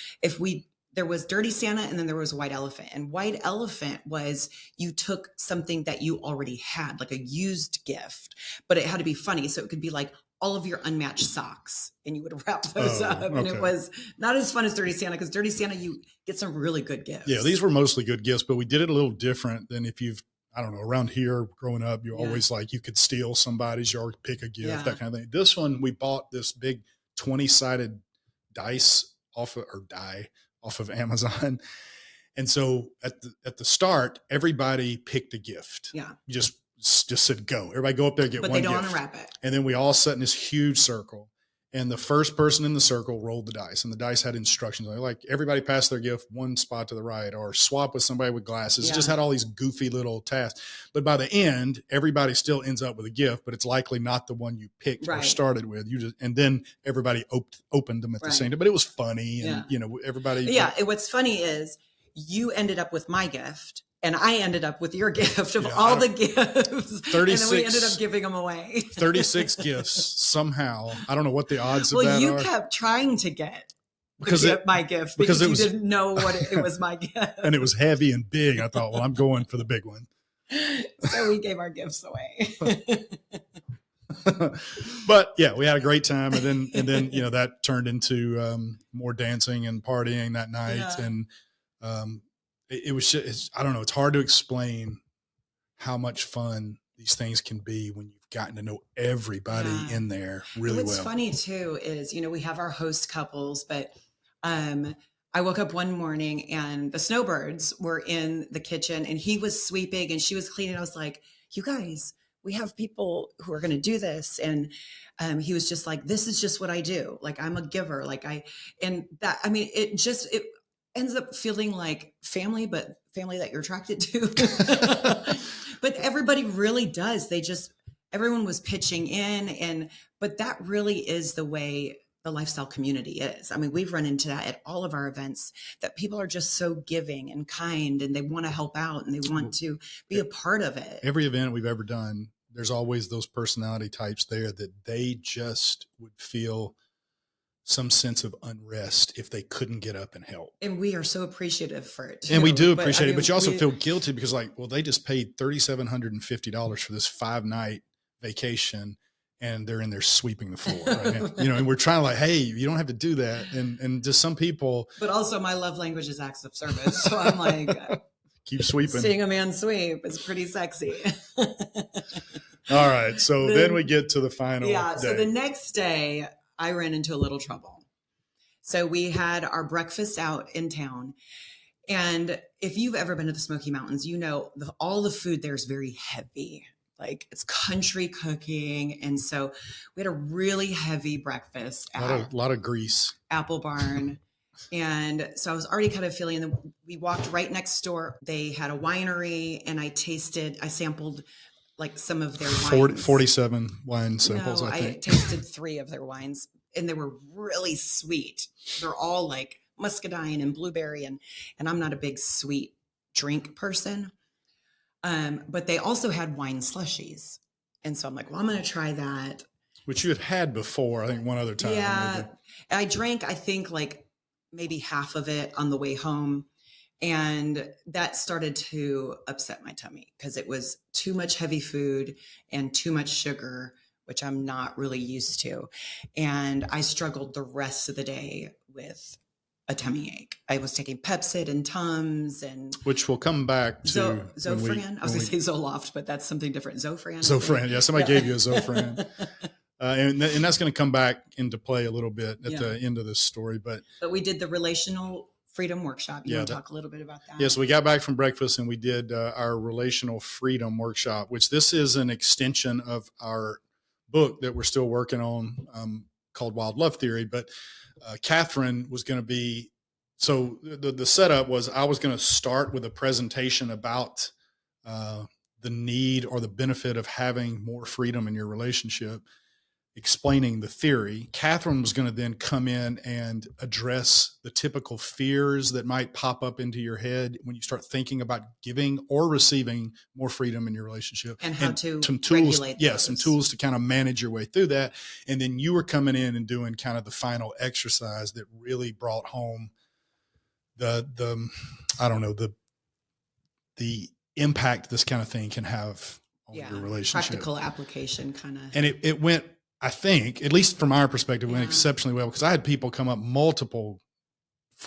there was Dirty Santa and then there was White Elephant. And White Elephant was you took something that you already had, like a used gift, but it had to be funny. So it could be like all of your unmatched socks, and you would wrap those up. And it was not as fun as Dirty Santa, because Dirty Santa, you get some really good gifts. Yeah, these were mostly good gifts, but we did it a little different than if I don't know, around here growing up, you always like, you could steal somebody's or pick a gift, that kind of thing. This one, we bought this big 20-sided dice off of Amazon. And so at the start, everybody picked a gift. Yeah. You just said, go. Everybody go up there, get one gift. But they don't unwrap it. And then we all sat in this huge circle. And the first person in the circle rolled the dice. And the dice had instructions. Like everybody passed their gift one spot to the right, or swap with somebody with glasses. It just had all these goofy little tasks. But by the end, everybody still ends up with a gift, but it's likely not the one you picked or started with. And then everybody opened them at the same time. But it was funny. And, everybody. Yeah. What's funny is you ended up with my gift, and I ended up with your gift of all the gifts. 36, and then we ended up giving them away. 36 gifts somehow. I don't know what the odds of that are. Well, you kept trying to get my gift because you didn't know what it was my gift. And it was heavy and big. I thought, well, I'm going for the big one. So we gave our gifts away. But yeah, we had a great time. And then that turned into more dancing and partying that night. Yeah. And it was just, I don't know, it's hard to explain how much fun these things can be when you've gotten to know everybody in there really well. What's funny too is, we have our host couples, but I woke up one morning and the snowbirds were in the kitchen, and he was sweeping and she was cleaning. I was like, you guys, we have people who are going to do this. And he was just like, this is just what I do. Like, I'm a giver. It ends up feeling like family, but family that you're attracted to. But everybody really does. Everyone was pitching in, but that really is the way the lifestyle community is. I mean, we've run into that at all of our events, that people are just so giving and kind, and they want to help out and they want to be a part of it. Every event we've ever done, there's always those personality types there that they just would feel some sense of unrest if they couldn't get up and help. And we are so appreciative for it too. And we do appreciate it, but you also feel guilty because they just paid $3,750 for this 5-night vacation and they're in there sweeping the floor, right? You know, and we're trying to like, hey, you don't have to do that. And just some people. But also my love language is acts of service. So I'm like, keep sweeping. Seeing a man sweep is pretty sexy. All right. So then we get to the final day. So the next day I ran into a little trouble. So we had our breakfast out in town. And if you've ever been to the Smoky Mountains, you know, all the food there is very heavy. Like it's country cooking. And so we had a really heavy breakfast. A lot of grease. Apple Barn. And so I was already kind of feeling, and we walked right next door. They had a winery and I sampled like some of their wines. 47 wine samples, no, I think. I tasted 3 of their wines and they were really sweet. They're all like muscadine and blueberry. And I'm not a big sweet drink person. But they also had wine slushies. And so I'm like, well, I'm going to try that. Which you had before, I think one other time. Yeah. Maybe. I drank, I think like maybe half of it on the way home. And that started to upset my tummy because it was too much heavy food and too much sugar, which I'm not really used to. And I struggled the rest of the day with a tummy ache. I was taking Pepcid and Tums and which will come back to Zofran. I was going to say Zoloft, but that's something different. Zofran. Zofran. Yeah. Somebody gave you a Zofran. And that's going to come back into play a little bit at the end of this story. But we did the relational freedom workshop. You want to talk a little bit about that? Yeah. So we got back from breakfast and we did our relational freedom workshop, which this is an extension of our book that we're still working on called Wild Love Theory. But Catherine was going to be, so the setup was I was going to start with a presentation about the need or the benefit of having more freedom in your relationship, explaining the theory. Catherine was going to then come in and address the typical fears that might pop up into your head when you start thinking about giving or receiving more freedom in your relationship. And how to some tools, regulate those. some tools to kind of manage your way through that. And then you were coming in and doing kind of the final exercise that really brought home the impact this kind of thing can have on your relationship. Practical application kind of. And it went, I think, at least from our perspective, went exceptionally well because I had people come up 4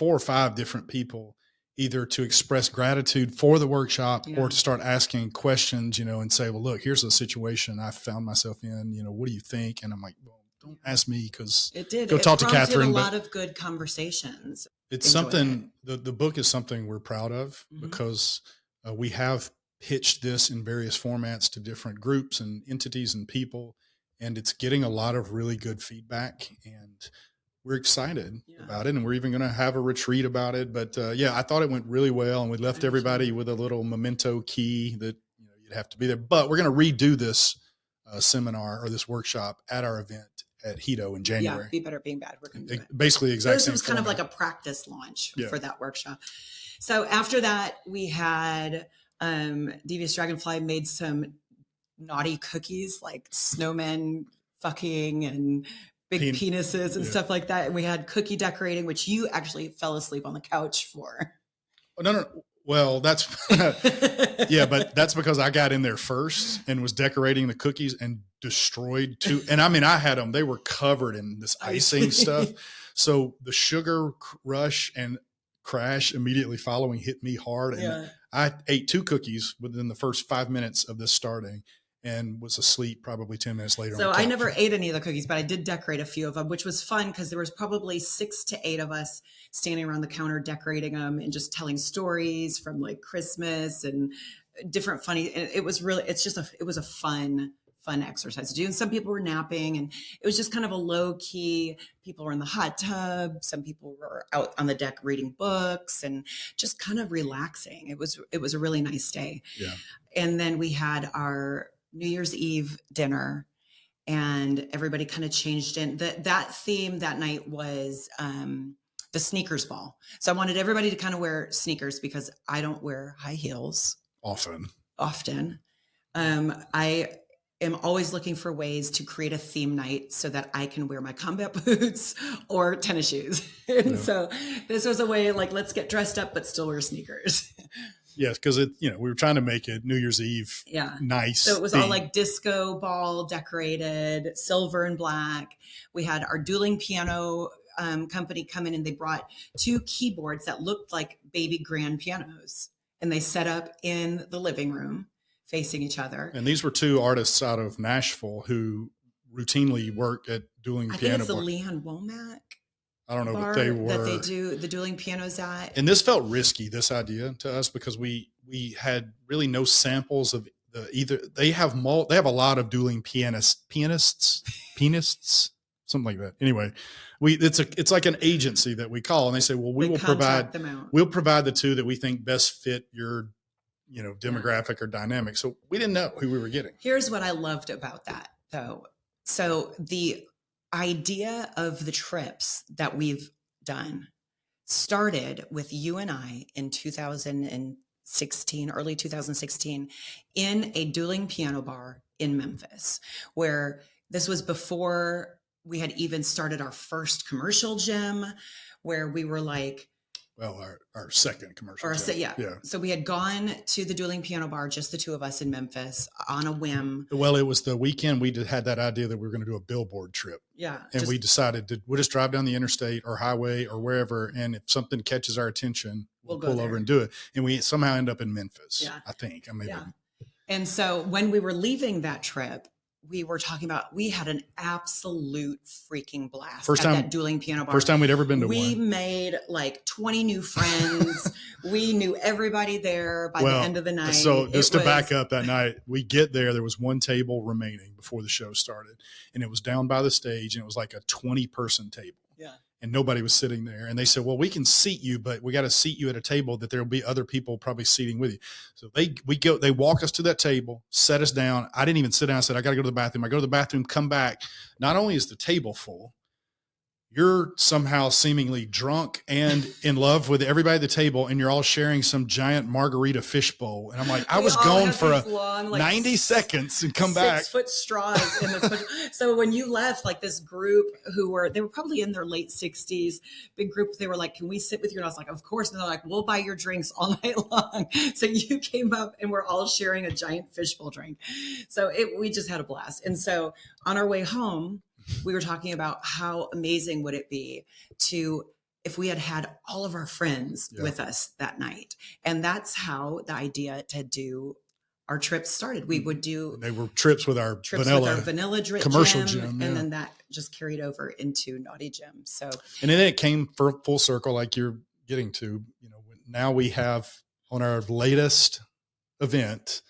or 5 different people, either to express gratitude for the workshop or to start asking questions, and say, well, look, here's a situation I found myself in, what do you think? And I'm like, well, don't ask me because go talk to Catherine. A lot of good conversations. It's something, the book is something we're proud of because we have pitched this in various formats to different groups and entities and people. And it's getting a lot of really good feedback, and we're excited about it. And we're even going to have a retreat about it. But I thought it went really well, and we left everybody with a little memento key that you'd have to be there. But we're going to redo this seminar or this workshop at our event at Hito in January. Yeah, Be Better Being Bad. We're going to do it. Basically, the exact same. This was kind of like a practice launch for that workshop. So after that, we had Devious Dragonfly made some naughty cookies like snowmen fucking and big penises and stuff like that. And we had cookie decorating, which you actually fell asleep on the couch for. Oh, no. Well, that's, but that's because I got in there first and was decorating the cookies and destroyed 2. And I mean, I had them, they were covered in this icing stuff. So the sugar rush and crash immediately following hit me hard. And I ate 2 cookies within the first 5 minutes of this starting and was asleep probably 10 minutes later. So I never ate any of the cookies, but I did decorate a few of them, which was fun because there was probably 6 to 8 of us standing around the counter decorating them and just telling stories from like Christmas and different funny. It was really, it was a fun exercise to do. And some people were napping, and it was just kind of a low key. People were in the hot tub. Some people were out on the deck reading books and just kind of relaxing. It was a really nice day. Yeah. And then we had our New Year's Eve dinner, and everybody kind of changed in. That theme that night was the sneakers ball. So I wanted everybody to kind of wear sneakers because I don't wear high heels often. I am always looking for ways to create a theme night so that I can wear my combat boots or tennis shoes. And so this was a way like, let's get dressed up, but still wear sneakers. Yes, because we were trying to make it New Year's Eve Yeah. nice. So it was all like disco ball decorated, silver and black. We had our Dueling piano company come in, and they brought 2 keyboards that looked like baby grand pianos, and they set up in the living room facing each other. And these were 2 artists out of Nashville who routinely work at Dueling I piano. think it's the Leon Womack. I don't know what they were. That they do the Dueling pianos at. And this felt risky, this idea to us, because we had really no samples of either. They have a lot of Dueling pianists, something like that. Anyway, it's like an agency that we call, and they say, well, we'll provide the 2 that we think best fit your demographic or dynamic. So we didn't know who we were getting. Here's what I loved about that, though. So the idea of the trips that we've done started with you and I in 2016, early 2016, in a Dueling piano bar in Memphis, where this was before we had even started our first commercial gym, where we were like, well, our second commercial. Yeah. So we had gone to the Dueling piano bar, just the 2 of us in Memphis, on a whim. Well, it was the weekend we had that idea that we were going to do a billboard trip. Yeah. And we decided we'll just drive down the interstate or highway or wherever. And if something catches our attention, we'll pull over and do it. And we somehow end up in Memphis, I think. And so when we were leaving that trip, we were talking about, we had an absolute freaking blast at that Dueling piano bar. First time we'd ever been to one. We made like 20 new friends. We knew everybody there by the end of the night. So just to back up, that night we get there was 1 table remaining before the show started, and it was down by the stage, and it was like a 20-person table. Yeah. And nobody was sitting there. And they said, well, we can seat you, but we got to seat you at a table that there'll be other people probably seating with you. So they walk us to that table, set us down. I didn't even sit down. I said, I got to go to the bathroom. I go to the bathroom, come back. Not only is the table full, you're somehow seemingly drunk and in love with everybody at the table, and you're all sharing some giant margarita fishbowl. And I'm like, I was gone for long, 90 seconds and come back. 6-foot straws in this. So when you left, like this group they were probably in their late 60s, big group, they were like, can we sit with you? And I was like, of course. And they're like, we'll buy your drinks all night long. So you came up and we're all sharing a giant fishbowl drink. So we just had a blast. And so on our way home, we were talking about how amazing would it be if we had all of our friends with us that night. And that's how the idea to do our trips started. We would do. They were trips with our vanilla commercial gym. And then that just carried over into Naughty Gym. So, and then it came full circle, like you're getting to, now we have on our latest event,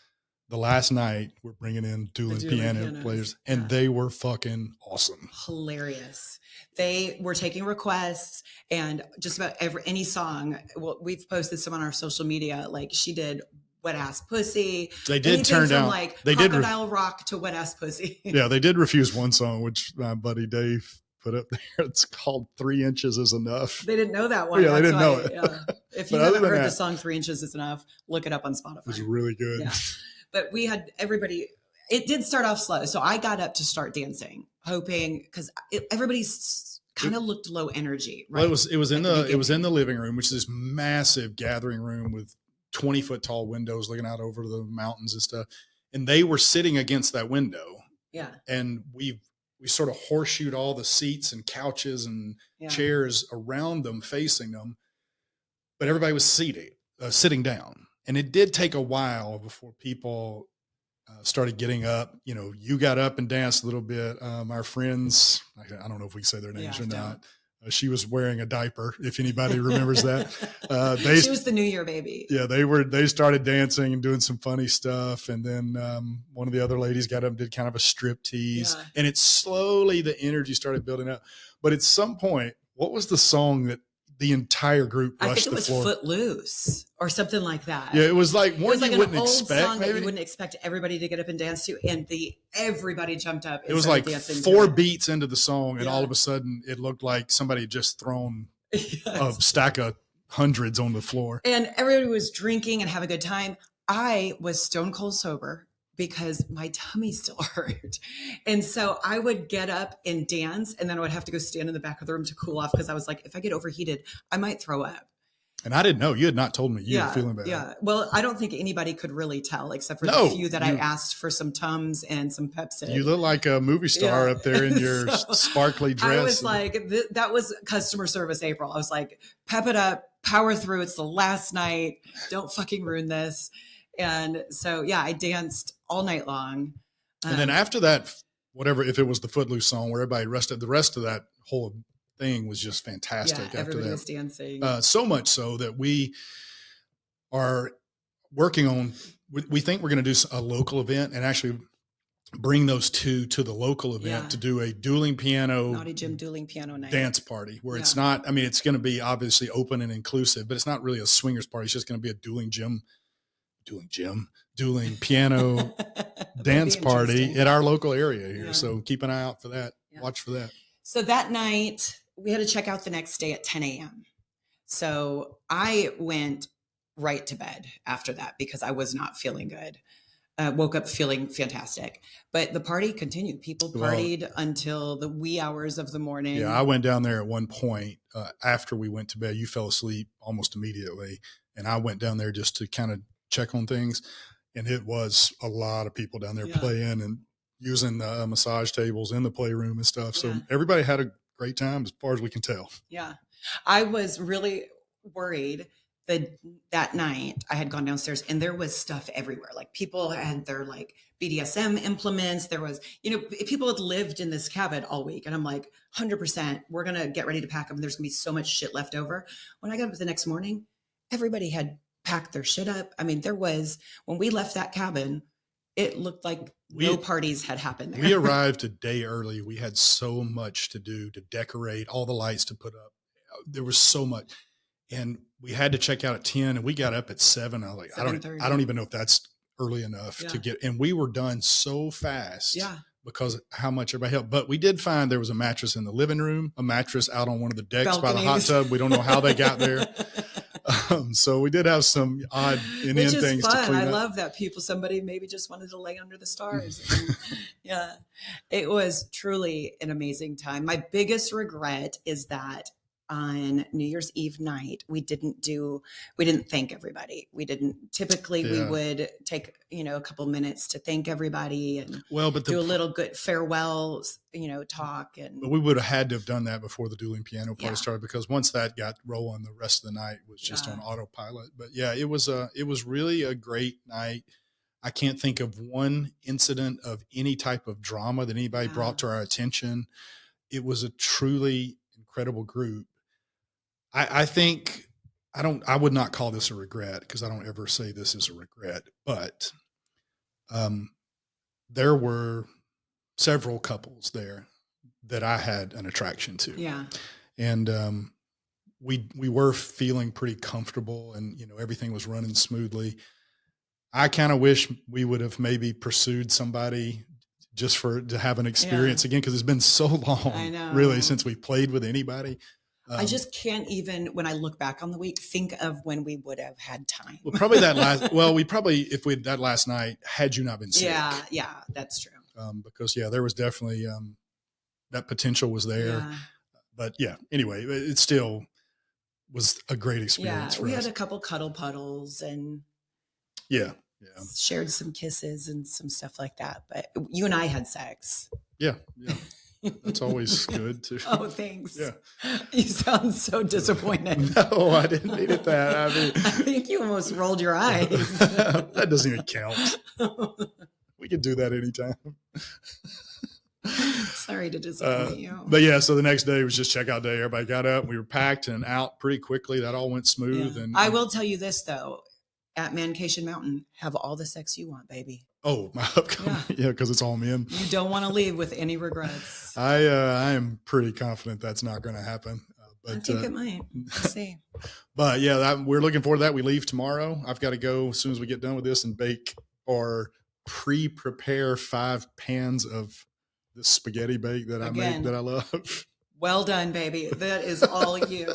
the last night, we're bringing in Dueling piano players, and they were fucking awesome. Hilarious. They were taking requests, and just about any song. Well, we've posted some on our social media. Like she did Wet Ass Pussy. They did turn down. Like Crocodile Rock to Wet Ass Pussy. Yeah, they did refuse one song, which my buddy Dave put up there. It's called 3 Inches Is Enough. They didn't know that one. Yeah, they didn't know it. Yeah. If you haven't heard the song 3 Inches Is Enough, look it up on Spotify. It was really good. Yeah. But we had everybody, it did start off slow. So I got up to start dancing, hoping, because everybody's kind of looked low energy. Right? Well, it was in the living room, which is this massive gathering room with 20-foot tall windows looking out over the mountains and stuff. And they were sitting against that window. Yeah. And we sort of horseshoed all the seats and couches and chairs around them, facing them. But everybody was sitting down. And it did take a while before people started getting up. You got up and danced a little bit. Our friends, I don't know if we can say their names or not. She was wearing a diaper, if anybody remembers that. She was the New Year baby. Yeah, they started dancing and doing some funny stuff. And then one of the other ladies got up and did kind of a strip tease. Yeah. And the energy started building up. But at some point, what was the song that the entire group rushed the floor? I think it was Footloose or something like that. Yeah, it was like one you wouldn't expect. Song that you wouldn't expect everybody to get up and dance to, and everybody jumped up. And it was like 4 beats into the song, and all of a sudden, it looked like somebody had just thrown a stack of hundreds on the floor, and everybody was drinking and having a good time. I was stone cold sober because my tummy still hurt. And so I would get up and dance, and then I would have to go stand in the back of the room to cool off because I was like, if I get overheated, I might throw up. And I didn't know. You had not told me you were feeling bad. Yeah. Well, I don't think anybody could really tell except for No, the few that I asked for some Tums and some Pepsi. You look like a movie star up there in your So, sparkly dress. I was like, that was customer service April. I was like, pep it up, power through. It's the last night. Don't fucking ruin this. And so, yeah, I danced all night long. And then after that, whatever, if it was the Footloose song where everybody rested, the rest of that whole thing was just fantastic. Yeah, after everybody that. was dancing. So much so that we are working on, we think we're going to do a local event and actually bring those two to the local event to do a dueling piano, Naughty Gym dueling piano night dance party where it's not, I mean, it's going to be obviously open and inclusive, but it's not really a swingers party. It's just going to be a dueling piano dance party at our local area here. Yeah. So keep an eye out for that. Yeah. Watch for that. So that night we had to check out the next day at 10 a.m. So I went right to bed after that because I was not feeling good. Woke up feeling fantastic, but the party continued. People partied until the wee hours of the morning. Yeah, I went down there at one point after we went to bed. You fell asleep almost immediately, and I went down there just to kind of check on things. And it was a lot of people down there playing and using the massage tables in the playroom and stuff. So everybody had a great time as far as we can tell. Yeah. I was really worried that night I had gone downstairs and there was stuff everywhere. Like people had their like BDSM implements. There was, people had lived in this cabin all week. And I'm like, 100%, we're going to get ready to pack them. There's going to be so much shit left over. When I got up the next morning, everybody had packed their shit up. I mean, when we left that cabin, it looked like no parties had happened there. We arrived a day early. We had so much to do, to decorate, all the lights to put up. There was so much. And we had to check out at 10 and we got up at 7. I was like, I don't even know if that's early enough to get, and we were done so fast because of how much everybody helped. But we did find there was a mattress in the living room, a mattress out on one of the decks by the hot tub. We don't know how they got there. So we did have some odd things fun. to clean up. I love that somebody maybe just wanted to lay under the stars. And, it was truly an amazing time. My biggest regret is that on New Year's Eve night, we didn't thank everybody. We typically we would take, a couple minutes to thank everybody and do a little good farewell, talk. But we would have had to have done that before the dueling piano party started, because once that got rolling, the rest of the night was just on autopilot. But it was really a great night. I can't think of one incident of any type of drama that anybody brought to our attention. It was a truly incredible group. I think I would not call this a regret, because I don't ever say this is a regret, but there were several couples there that I had an attraction to. Yeah. And we were feeling pretty comfortable, and everything was running smoothly. I kind of wish we would have maybe pursued somebody just to have an experience again, because it's been so long really since we played with anybody. I just can't even, when I look back on the week, think of when we would have had time. Well, probably if we that last night, had you not been sick. Yeah, that's true. Because there was definitely that potential was there. Yeah. But anyway, it still was a great experience for us. We had a couple cuddle puddles and shared some kisses and some stuff like that. But you and I had sex. Yeah. That's always good too. Oh, thanks. Yeah. You sound so disappointed. No, I didn't mean it that. I mean, I think you almost rolled your eyes. That doesn't even count. We can do that anytime. Sorry to disappoint you. But so the next day was just checkout day. Everybody got up. We were packed and out pretty quickly. That all went smooth. Yeah. And I will tell you this though, at Mancation Mountain, have all the sex you want, baby. Oh, my upcoming, because it's all men. You don't want to leave with any regrets. I am pretty confident that's not going to happen. But I think it might. We'll see. But we're looking forward to that. We leave tomorrow. I've got to go as soon as we get done with this and bake or prepare 5 pans of the spaghetti bake that I make that I love. Well done, baby. That is all you.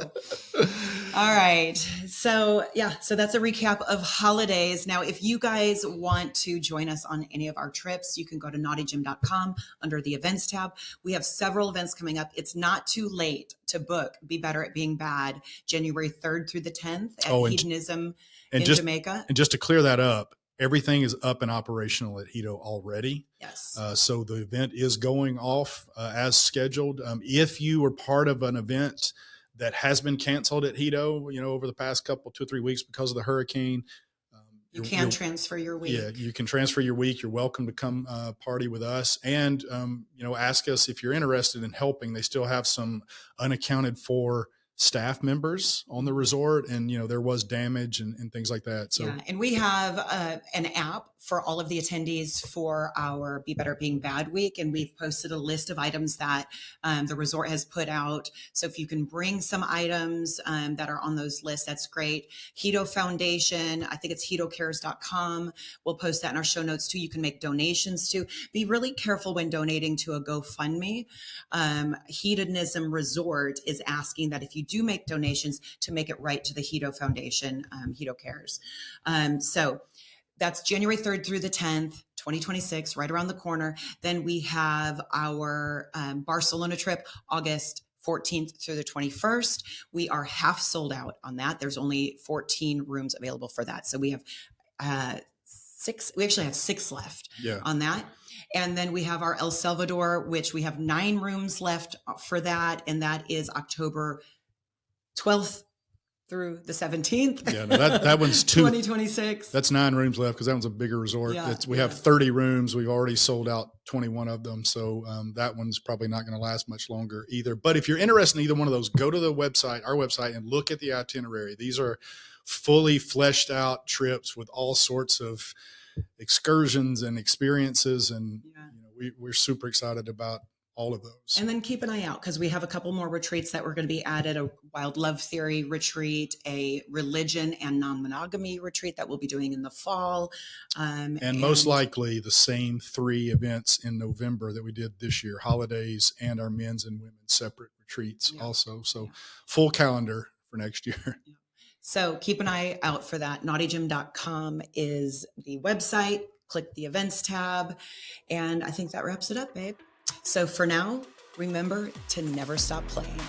All right. So So that's a recap of holidays. Now, if you guys want to join us on any of our trips, you can go to naughtygym.com under the events tab. We have several events coming up. It's not too late to book Be Better at Being Bad, January 3rd through the 10th at Hedonism in Jamaica. And just to clear that up, everything is up and operational at Hedo already. Yes. So the event is going off as scheduled. If you were part of an event that has been canceled at Hedo, over the past 2 or 3 weeks because of the hurricane, you can transfer your week. Yeah, you can transfer your week. You're welcome to come party with us, and ask us if you're interested in helping. They still have some unaccounted for staff members on the resort, and there was damage and things like that. So and we have an app for all of the attendees for our Be Better at Being Bad week, and we've posted a list of items that the resort has put out. So if you can bring some items that are on those lists, that's great. Hedo Foundation, I think it's hedocares.com. We'll post that in our show notes too. You can make donations to. Be really careful when donating to a GoFundMe. Hedonism Resort is asking that if you do make donations, to make it right to the Hedo Foundation, Hedo Cares. So that's January 3rd through the 10th, 2026, right around the corner. Then we have our Barcelona trip, August 14th through the 21st. We are half sold out on that. There's only 14 rooms available for that. So we have 6. We actually have 6 left on that. And then we have our El Salvador, which we have 9 rooms left for that. And that is October 12th through the 17th. Yeah, no, that one's 2026. That's 9 rooms left because that one's a bigger resort. Yeah, we have 30 rooms. We've already sold out 21 of them. So that one's probably not going to last much longer either. But if you're interested in either one of those, go to the website, our website, and look at the itinerary. These are fully fleshed out trips with all sorts of excursions and experiences. And we're super excited about all of those. And then keep an eye out because we have a couple more retreats that we're going to be added, a wild love theory retreat, a religion and non-monogamy retreat that we'll be doing in the fall. And most likely the same 3 events in November that we did this year, holidays and our men's and women's separate retreats also. So full calendar for next year. Yeah. So keep an eye out for that. Naughtygym.com is the website. Click the events tab. And I think that wraps it up, babe. So for now, remember to never stop playing.